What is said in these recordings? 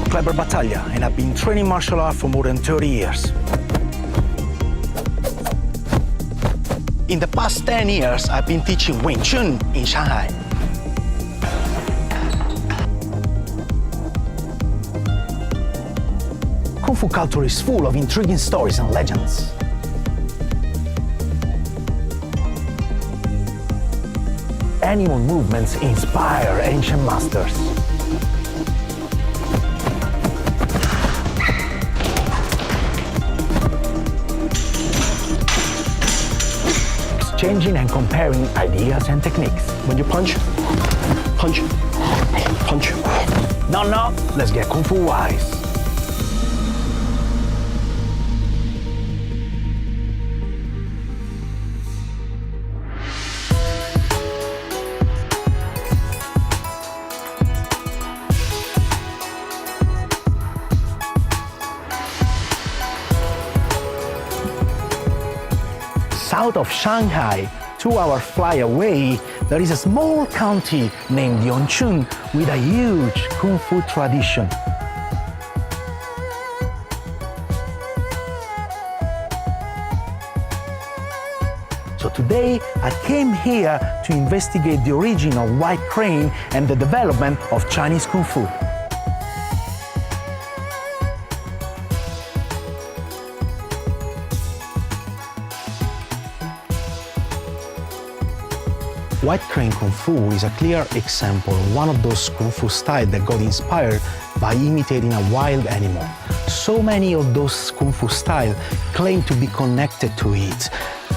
Kleber Battaglia, and I've been training martial art for more than 30 years. In the past 10 years, I've been teaching Wing Chun in Shanghai. Kung Fu culture is full of intriguing stories and legends. Animal movements inspire ancient masters. Exchanging and comparing ideas and techniques. When you punch, punch, punch. No, let's get Kung Fu wise. South of Shanghai, 2-hour flight away, there is a small county named Yongchun with a huge Kung Fu tradition. So today, I came here to investigate the origin of White Crane and the development of Chinese Kung Fu. White Crane Kung Fu is a clear example of one of those Kung Fu styles that got inspired by imitating a wild animal. So many of those Kung Fu styles claim to be connected to it.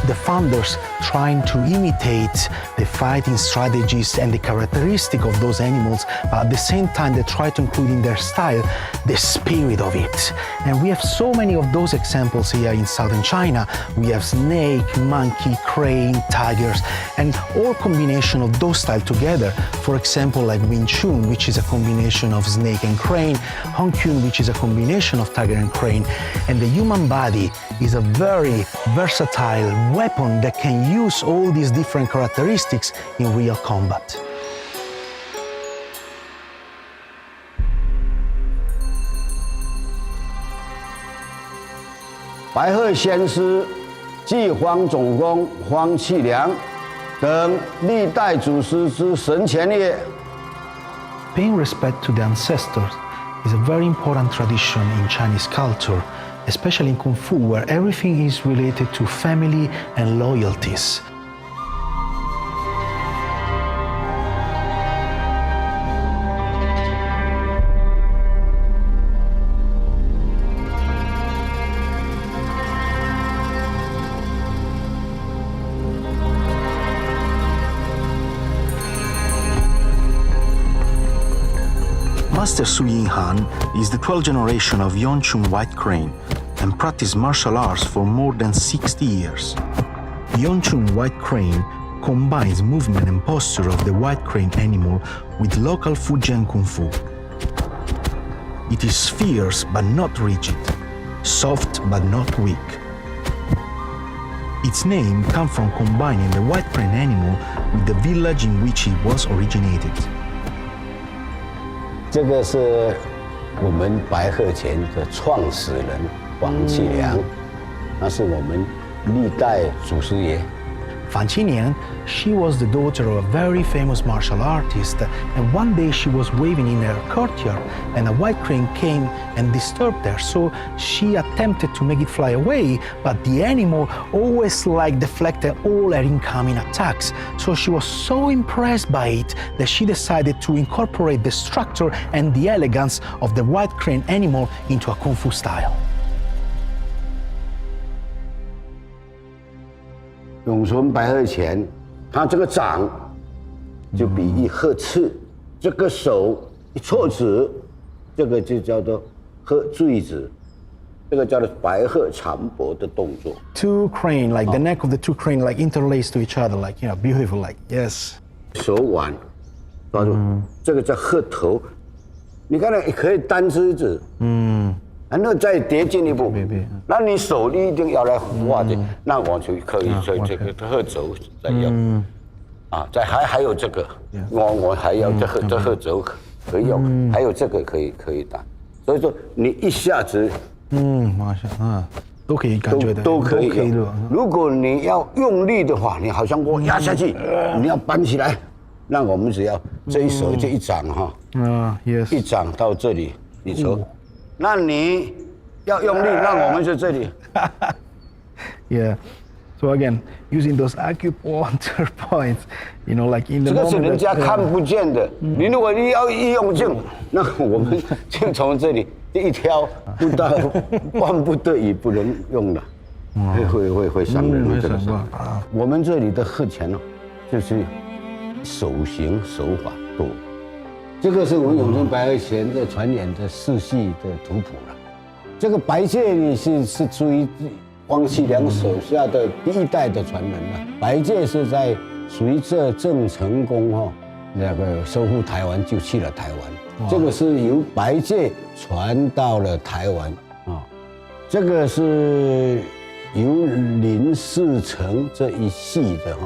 The founders trying to imitate the fighting strategies and the characteristics of those animals, but at the same time they try to include in their style the spirit of it. And we have so many of those examples here in southern China. We have snake, monkey, crane, tigers, and all combination of those styles together. For example, like Wing Chun, which is a combination of snake and crane, Hong Kong, which is a combination of tiger and crane. And the human body is a very versatile weapon that can use all these different characteristics in real combat.白鹤仙师、继方总攻方气良等历代祖师之神前也。 Paying respect to the ancestors is a very important tradition in Chinese culture, especially in Kung Fu, where everything is related to family and loyalties. Master Su Yinghan is the 12th generation of Yongchun White Crane and practiced martial arts for more than 60 years. Yongchun White Crane combines movement and posture of the White Crane animal with local Fujian Kung Fu. It is fierce but not rigid, soft but not weak. Its name comes from combining the White Crane animal with the village in which it was originated. 这个是我们白鹤拳的创始人黄气良，那是我们历代祖师爷。 Fan Qinian, she was the daughter of a very famous martial artist, and one day she was waving in her courtyard and a white crane came and disturbed her. So she attempted to make it fly away, but the animal always deflected all her incoming attacks. So she was so impressed by it that she decided to incorporate the structure and the elegance of the white crane animal into a Kung Fu style. 永存白鹤拳，它这个掌就比一鹤翅，这个手一错指，这个就叫做鹤坠指，这个叫做白鹤缠脖的动作。Two crane, like the neck of the two crane, interlaced to each other, beautiful, yes. 手腕抓住，这个叫鹤头。你看呢，可以单只指，然后再叠进一步，那你手一定要来画的，那我就可以在这个鹤轴再用，还有这个，我还要这鹤轴可以用，还有这个可以打。所以说你一下子马上都可以感觉的，都可以的。如果你要用力的话，你好像我压下去，你要搬起来，那我们只要这一手就一掌哈，yes， 一掌到这里，你说，那你要用力，那我们就这里。Yeah. So again, using those acupuncture points, like in the 这个是 moment 人家看不见的。你如果你要一用劲，那我们就从这里一挑，不到万不得已不能用了，会伤人。这个是。我们这里的和拳就是手型手法多。这个是我们永春白和拳的传演的世系的图谱了。这个白介呢是属于黄锡良手下的第一代的传人了。白介是在随着郑成功那个收复台湾就去了台湾，这个是由白介传到了台湾这个是由林世成这一系的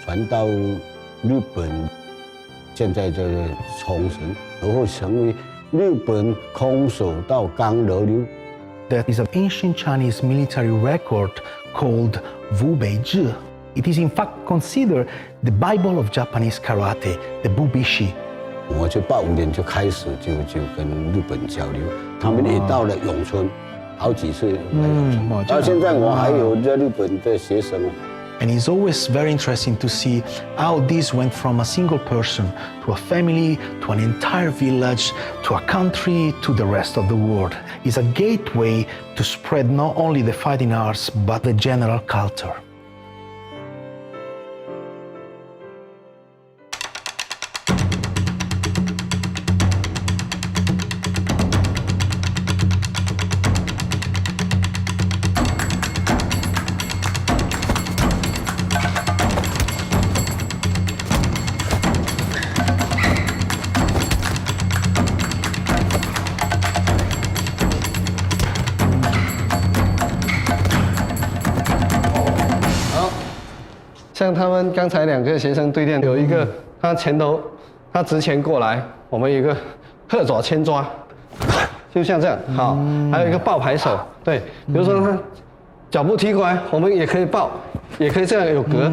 传到日本，现在这个冲绳，然后成为日本空手道刚柔流。There is an ancient Chinese military record called Wu Bei Zhi. It is in fact considered the Bible of Japanese karate, the Bubishi. 我就85年就开始就跟日本交流，他们也到了永春，好几次来永春。到现在我还有在日本的学生。And it's always very interesting to see how this went from a single person to a family, to an entire village, to a country, to the rest of the world. It's a gateway to spread not only the fighting arts, but the general culture.好，像他们刚才2个学生对练，有一个他前头他直前过来，我们有一个鹤爪牵抓，就像这样。好，还有一个抱排手，对，比如说他脚步踢过来，我们也可以抱，也可以这样有隔，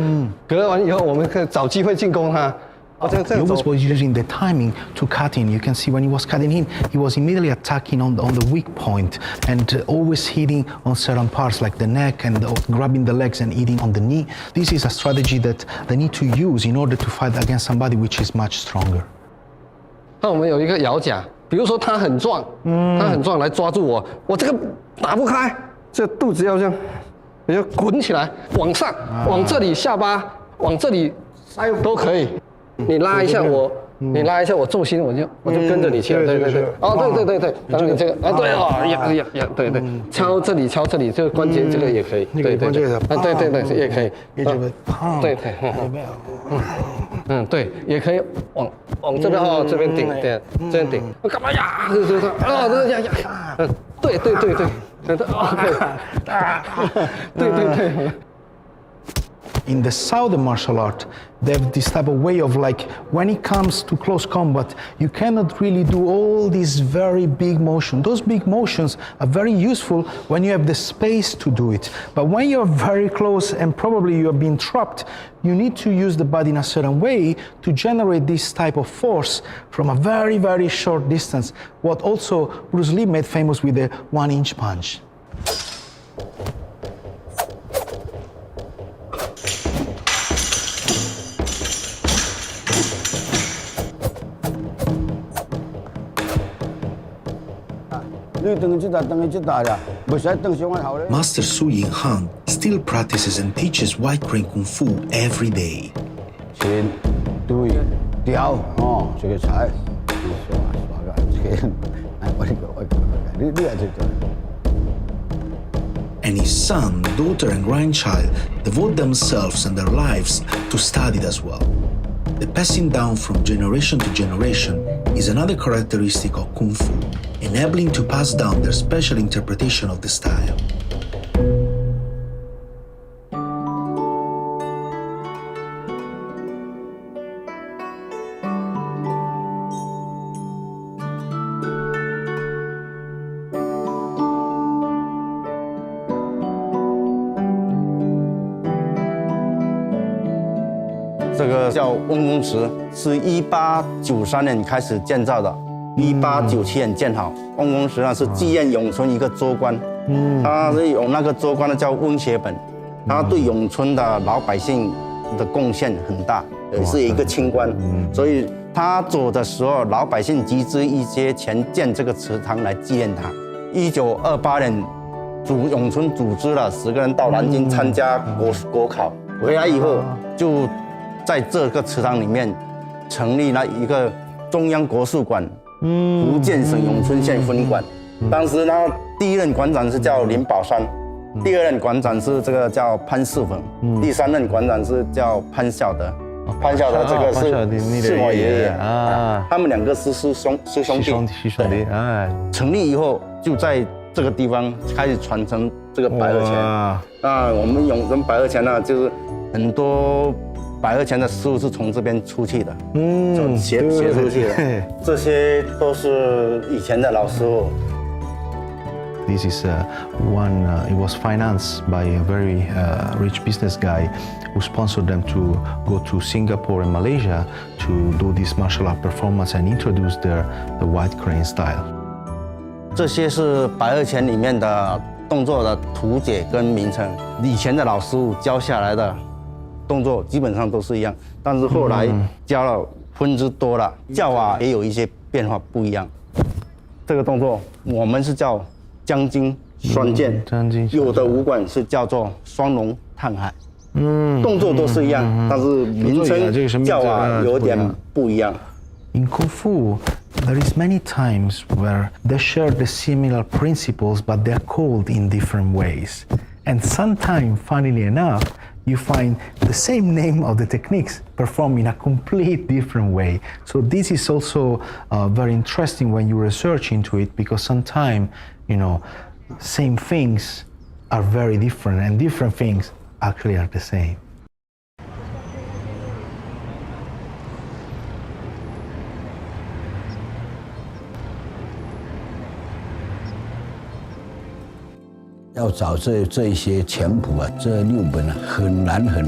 隔完以后我们可以找机会进攻他。He always was using the timing to cut in. You can see when he was cutting in, he was immediately attacking on the weak point and always hitting on certain parts like the neck and grabbing the legs and hitting on the knee. This is a strategy that they need to use in order to fight against somebody which is much stronger. 那我们有一个摇甲，比如说他很壮，他很壮来抓住我，我这个打不开，这肚子要这样，我就滚起来，往上，往这里下巴，往这里都可以。你拉一下我，你拉一下我重心，我就跟着你去。对，哦，对，然后你这个啊，对哦，呀，对，敲这里，这个关节这个也可以，对，对，也可以，对，对，也可以往这边这边顶，对，这边顶，我干嘛呀？对，对。In the southern martial art, they have this type of way of when it comes to close combat, you cannot really do all these very big motions. Those big motions are very useful when you have the space to do it. But when you're very close and probably you are being trapped, you need to use the body in a certain way to generate this type of force from a very, very short distance. What also Bruce Lee made famous with the 1-inch punch. 你等于这打了，不使等上好嘞。Master Su Yinghang still practices and teaches White Crane Kung Fu every day. 前对调这个才，耍个前，我你也这个。And his son, daughter, and grandchild devote themselves and their lives to study it as well. The passing down from generation to generation is another characteristic of Kung Fu, enabling to pass down their special interpretation of the style. 这个叫温公池，是1893年开始建造的，1897年建好。温公池呢是纪念永春一个州官，他是有那个州官呢叫温学本，他对永春的老百姓的贡献很大，也是一个清官，所以他走的时候，老百姓集资一些钱建这个祠堂来纪念他。1928年，永春组织了10个人到南京参加国考，回来以后就在这个祠堂里面成立了一个中央国术馆，福建省永春县分馆。当时呢，第一任馆长是叫林宝山，第二任馆长是这个叫潘世逢，第三任馆长是叫潘孝德。潘孝德这个是我爷爷啊，他们2个是师兄弟。哎，成立以后就在这个地方开始传承这个百二钱。那我们永春百二钱呢，就是很多百二钱的师傅是从这边出去的，学出去的。这些都是以前的老师傅。This is it was financed by a very rich business guy who sponsored them to go to Singapore and Malaysia to do this martial art performance and introduce the white crane style. 这些是百二钱里面的动作的图解跟名称，以前的老师傅教下来的动作基本上都是一样，但是后来教了分支多了，教法也有一些变化不一样。这个动作我们是叫将军双剑，有的武馆是叫做双龙探海，动作都是一样，但是名称叫法有点不一样。In Kung Fu, there is many times where they share the similar principles, but they're called in different ways. And sometimes, funnily enough, you find the same name of the techniques performed in a complete different way. So this is also very interesting when you research into it, because sometimes, same things are very different, and different things actually are the same. 要找这一些钱谱啊，这6本啊，很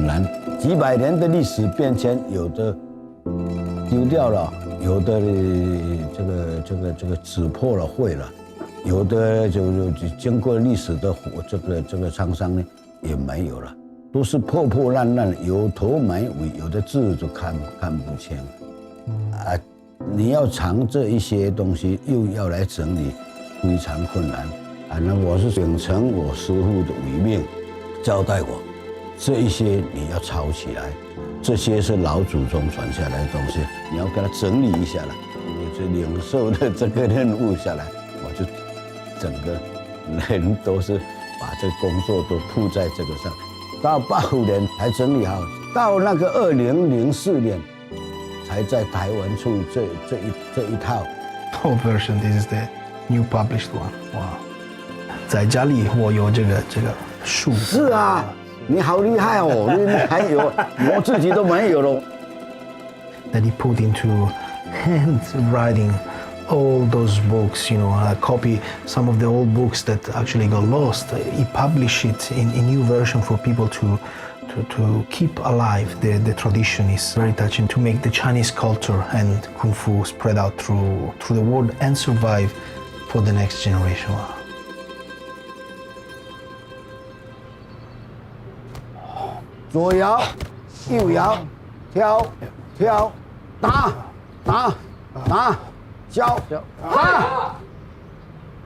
难。几百年的历史变迁，有的丢掉了，有的这个纸破了毁了，有的就经过历史的这个沧桑呢，也没有了，都是破烂，有头没尾，有的字就看不清啊。你要藏这一些东西，又要来整理，非常困难。那我是秉承我师父的遗命，交代我，这一些你要抄起来，这些是老祖宗传下来的东西，你要给它整理一下来，你这领受的这个任务下来，我就整个人都是把这个工作都铺在这个上，到85年才整理好，到那个2004年才在台湾出这一套。Old version, this is the new published one. Wow. 在家里我有这个树。是啊，你好厉害哦！你还有，我自己都没有了。That he put into handwriting all those books, copy some of the old books that actually got lost. He published it in new version for people to keep alive the tradition. Is very touching to make the Chinese culture and Kung Fu spread out through the world and survive for the next generation. 左摇，右摇，挑，打，交，打。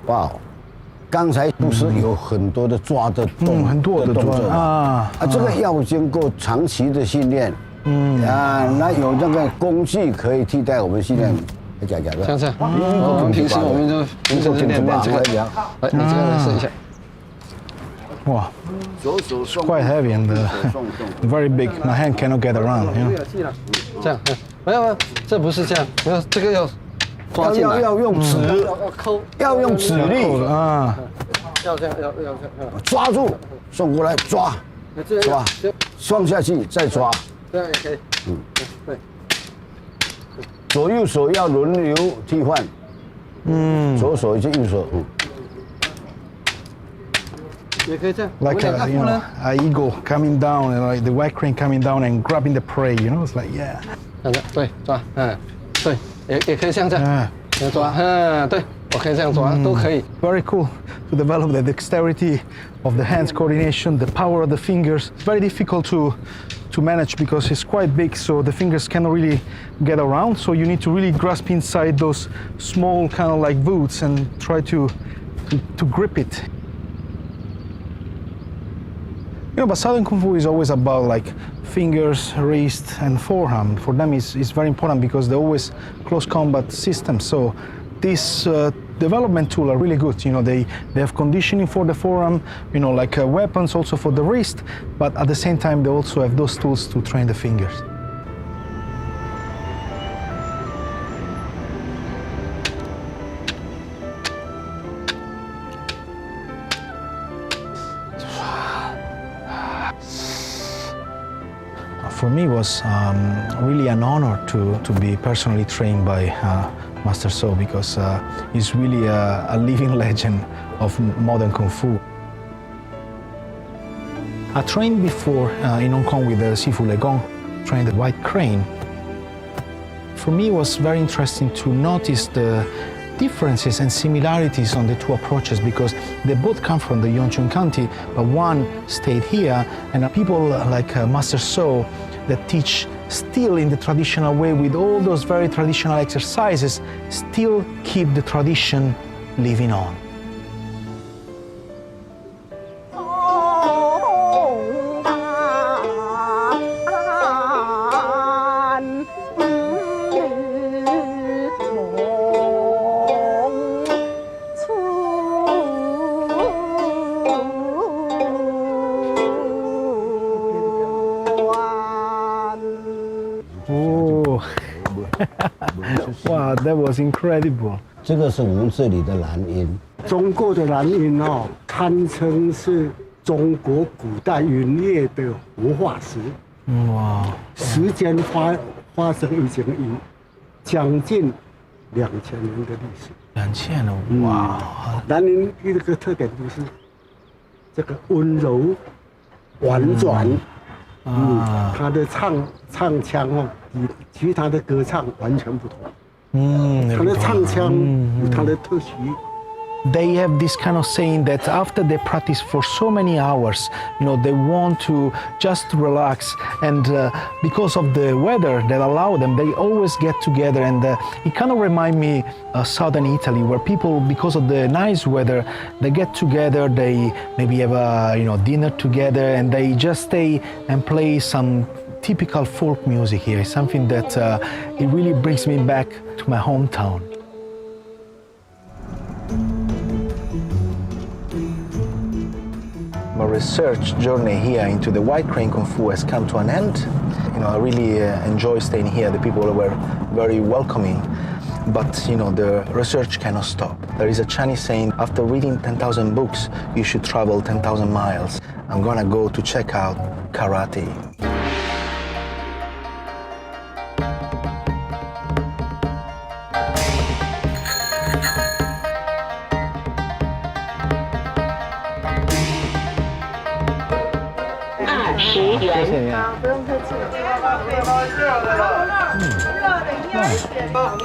哇，刚才不是有很多的抓的很多的动作啊，这个要经过长期的训练，那有那个工具可以替代我们训练。这样，平时我们就练这个。来，你这个来试一下。Wow, it's quite heavy and very big. My hand cannot get around. 这样，没有，这不是这样，没有，这个要抓进来，要用指，要用指力啊，要这样，要抓住，送过来抓，放下去再抓，这样也可以。对，左右手要轮流替换，左手一只右手。也可以这样。 Like 我们两个 you 夫 know, 人 an eagle coming down and like the white crane coming down and grabbing the prey. You know, it's like yeah. 这样子，对，抓，对，也可以像这样，也抓，对，我可以这样抓，都可以。 Very cool to develop the dexterity of the hands coordination, the power of the fingers. It's very difficult to manage because it's quite big, so the fingers cannot really get around. So you need to really grasp inside those small kind of like boots and try to grip it. You know, but Southern Kung Fu is always about like fingers, wrist, and forearm. For them, it's very important because they're always close combat systems. So these development tools are really good. You know, they have conditioning for the forearm, you know, like weapons also for the wrist, but at the same time, they also have those tools to train the fingers. For me, it was really an honor to be personally trained by Master So because he's really a living legend of modern Kung Fu. I trained before in Hong Kong with Sifu Le Gong, trained the white crane. For me, it was very interesting to notice the differences and similarities on the two approaches because they both come from the Yong Chun County, but one stayed here, and people like Master So that teach still in the traditional way with all those very traditional exercises, still keep the tradition living on. Oh, wow, that was incredible. 这个是我们这里的南音。中国的南音哦，堪称是中国古代云乐的活化石。哇，时间发生已经将近2000年的历史。2000了，哇！南音一个特点就是这个温柔、婉转，他的唱腔哦，与其他的歌唱完全不同。他的唱腔有他的特许。 They have this kind of saying that after they practice for so many hours, you know, they want to just relax, and because of the weather that allow them, they always get together, and it kind of remind me southern Italy, where people, because of the nice weather, they get together, they maybe have a dinner together, and they just stay and play some typical folk music here. It's something that it really brings me back to my hometown. My research journey here into the white crane Kung Fu has come to an end. You know, I really enjoy staying here. The people were very welcoming. But, you know, the research cannot stop. There is a Chinese saying, after reading 10,000 books, you should travel 10,000 miles. I'm gonna go to check out karate.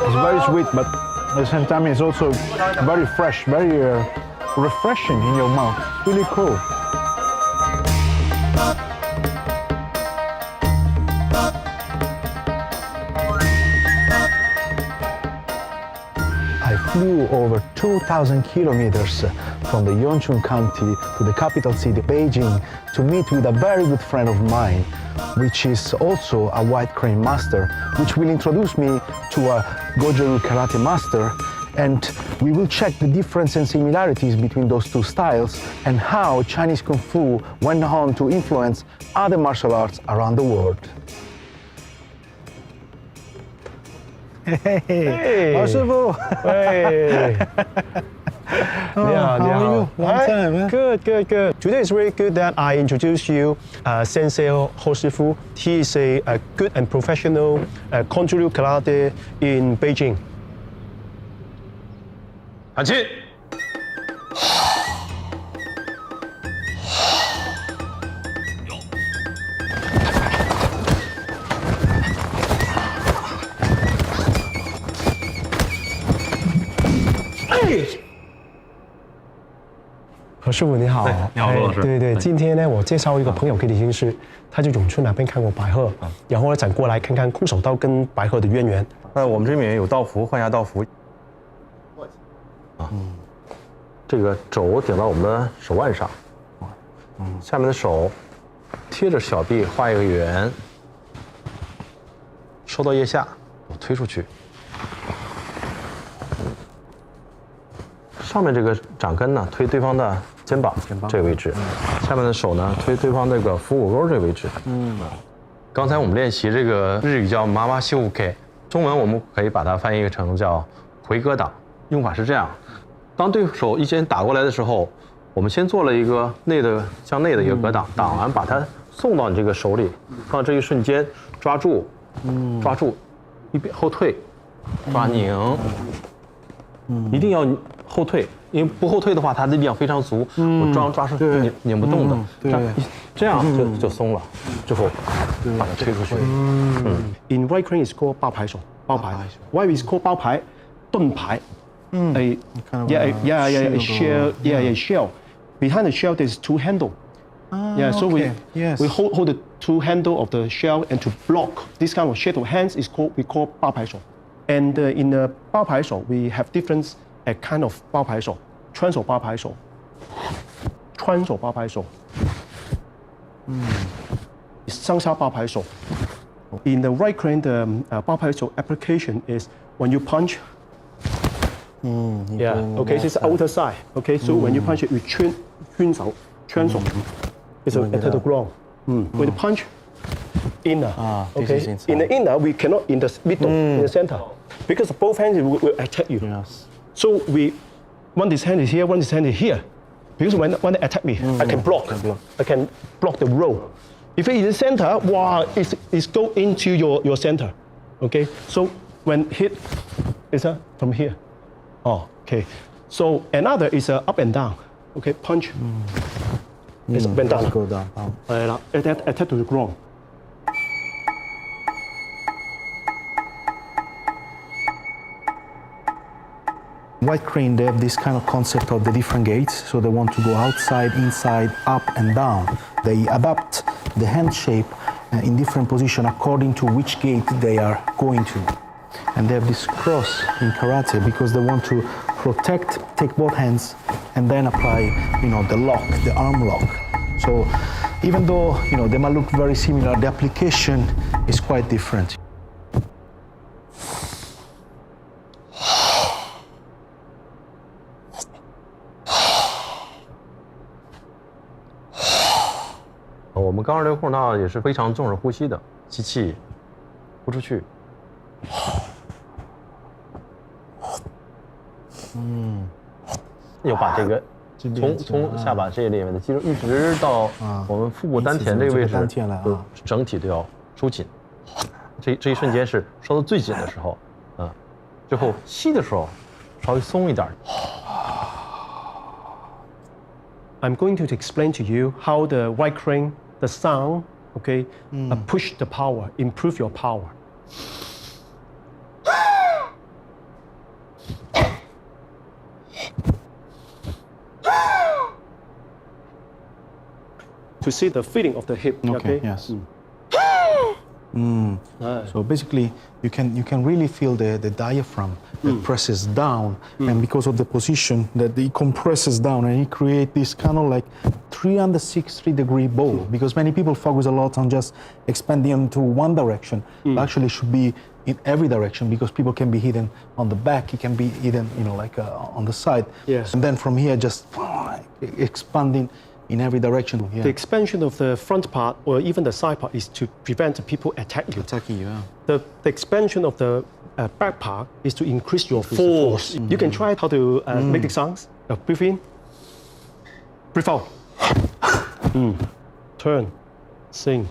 It's very sweet, but at the same time, it's also very fresh, very refreshing in your mouth. It's really cool. I flew over 2,000 kilometers from the Yongchun County to the capital city, Beijing, to meet with a very good friend of mine, which is also a white crane master, which will introduce me to a Goju-Ryu karate master, and we will check the difference and similarities between those two styles and how Chinese Kung Fu went on to influence other martial arts around the world. Hey, 老师傅。Hey. How are you? Long time, huh? Good. Today is very good that I introduce you Sensei Ho Shifu. He is a good and professional Goju-Ryu karate in Beijing. 喊气！何师傅你好，你好，罗老师。对对，今天呢，我介绍一个朋友给你认识，他在永春那边看过白鹤，然后呢，想过来看看空手道跟白鹤的渊源。我们这边有道符，换下道符。这个肘顶到我们的手腕上，下面的手贴着小臂画一个圆，收到腋下，我推出去。上面这个掌根呢，推对方的肩膀这个位置，下面的手呢，推对方这个腹股沟这个位置。刚才我们练习这个日语叫妈妈修 K， 中文我们可以把它翻译成叫回格挡。用法是这样：当对手一先打过来的时候，我们先做了一个向内的一个格挡，挡完把它送到你这个手里，到这一瞬间抓住，一边后退，抓拧，一定要后退，因为不后退的话，它的力量非常足，我抓是拧不动的，这样就松了，之后把它推出去。In right crane is called 包牌手，包牌。Why is called 包牌？盾牌。Shell. Behind the shell there's two handle. So we hold the two handle of the shell and to block this kind of shape of hands we call 包牌手. And in the 包牌手 we have different kind of 包牌手，川手包牌手，川手包牌手，上下包牌手。In the right crane, the 包牌手 application is when you punch. Okay, this is outer side. Okay, so when you punch it, you 圈手 It's enter the ground. When you punch inner, okay, in the inner we cannot in the middle, in the center, because both hands will attack you. Yes. So one this hand is here, one this hand is here. Because when they attack me, I can block. I can block the roll. If it's in the center, wow, it's go into your center. Okay, so when hit, it's from here. Oh, okay. So another is up and down. Okay, punch. It's up and down. Go down. Attack to the ground. White crane, they have this kind of concept of the different gates, so they want to go outside, inside, up and down. They adapt the hand shape in different position according to which gate they are going to. And they have this cross in karate because they want to protect, take both hands, and then apply, the lock, the arm lock. So even though, they might look very similar, the application is quite different. .我们钢二流空手道也是非常重视呼吸的，吸气，呼出去。要把这个从下巴这里面的肌肉一直到我们腹部丹田这个位置，整体都要收紧。这一瞬间是收到最紧的时候，最后吸的时候稍微松一点。I'm going to explain to you how the white crane, the sound, okay, push the power, improve your power. To see the feeling of the hip, okay? Yes. So basically, you can really feel the diaphragm that presses down, and because of the position that it compresses down, and it creates this kind of like 360-degree bow. Because many people focus a lot on just expanding into one direction, but actually it should be in every direction because people can be hidden on the back, it can be hidden, on the side. Yes. And then from here, just expanding in every direction. The expansion of the front part or even the side part is to prevent people attacking you. Attacking you, yeah. The expansion of the back part is to increase your force. You can try how to make the sounds. Breathe in, breathe out. Turn, sing,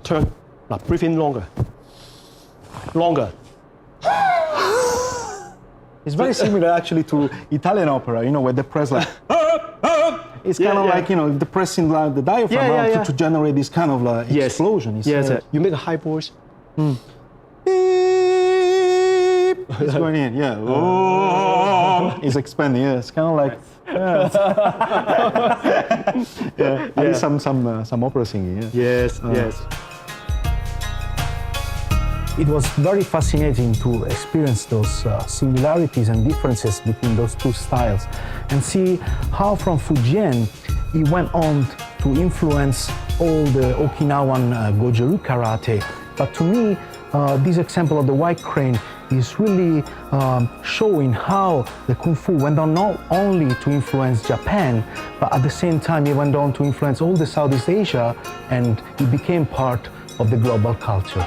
turn. Now breathe in longer. Longer. It's very similar actually to Italian opera, where they press like, it's kind of like, depressing the diaphragm to generate this kind of explosion. Yes, you make a high voice. It's going in, yeah. Oh, it's expanding. Yeah, it's kind of like yeah. I need some opera singing. Yeah. Yes, yes. It was very fascinating to experience those similarities and differences between those two styles and see how from Fujian he went on to influence all the Okinawan Goju-ryu karate. But to me, this example of the white crane is really showing how the Kung Fu went on not only to influence Japan, but at the same time it went on to influence all the Southeast Asia, and it became part of the global culture.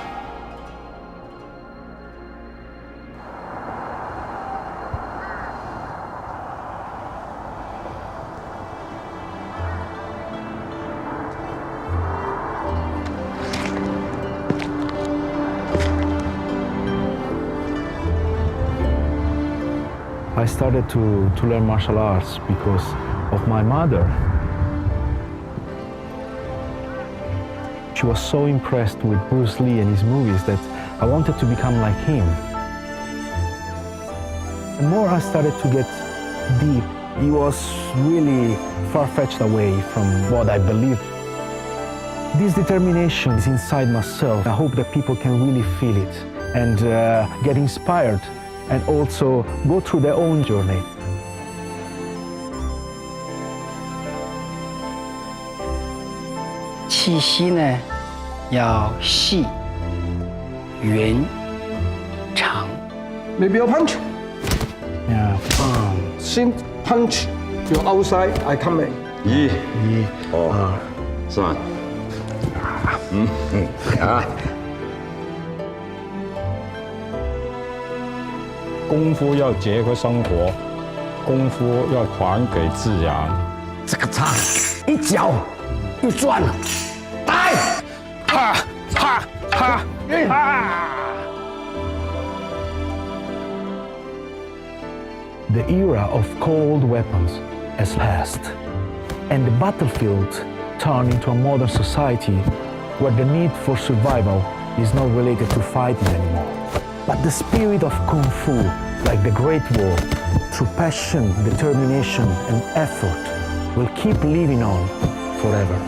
I started to learn martial arts because of my mother. She was so impressed with Bruce Lee and his movies that I wanted to become like him. The more I started to get deep, it was really far-fetched away from what I believed. This determination is inside myself. I hope that people can really feel it and get inspired and also go through their own journey.气息呢，要细、匀、长。 Maybe a punch. Yeah. Shin punch. You're outside, I come in. 1、2、3。功夫要结合生活，功夫要还给自然。这个叉一脚就转了，来，哈哈哈哈！ The era of cold weapons has passed, and the battlefield turned into a modern society where the need for survival is not related to fighting anymore. But the spirit of Kung Fu, like the Great Wall, through passion, determination, and effort, will keep living on forever.